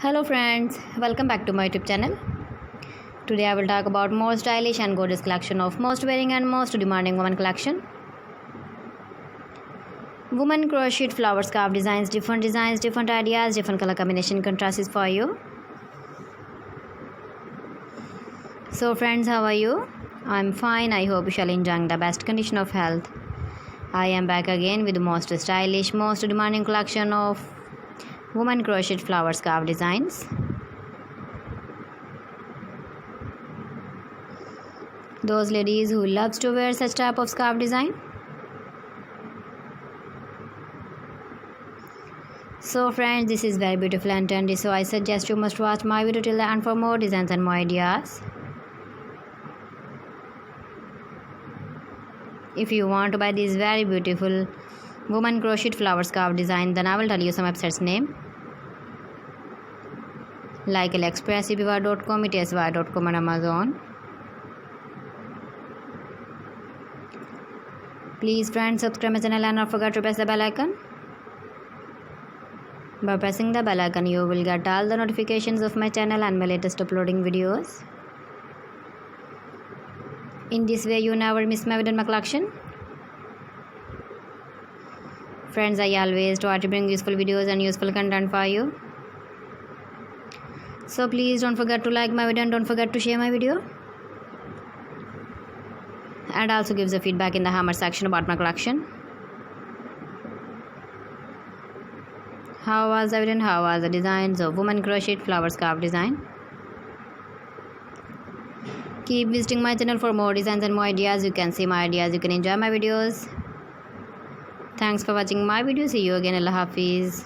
Hello friends, welcome back to my YouTube channel. Today I will talk about most stylish and gorgeous collection of most wearing and most demanding women collection. Women crocheted flower scarf designs, different ideas, different color combination contrasts for you. So friends, how are you? I'm fine. I hope you shall enjoy the best condition of health. I am back again with the most stylish, most demanding collection of women crocheted flower scarf designs. Those ladies who loves to wear such type of scarf design. So friends, this is very beautiful and trendy, so I suggest you must watch my video till the end for more designs and more ideas. If you want to buy this very beautiful woman crocheted flower scarf design, then I will tell you some websites name like AliExpress, eBay.com, etsy.com and Amazon. Please friends, subscribe my channel and not forget to press the bell icon. By pressing the bell icon, you will get all the notifications of my channel and my latest uploading videos. In this way, you never miss my video in my collection. Friends, I always try to bring useful videos and useful content for you. So please don't forget to like my video and don't forget to share my video. And also give the feedback in the comment section about my collection. How was the video and how was the designs of woman crocheted flower scarf design? Keep visiting my channel for more designs and more ideas. You can see my ideas, you can enjoy my videos. Thanks for watching my video. See you again. Allah Hafiz.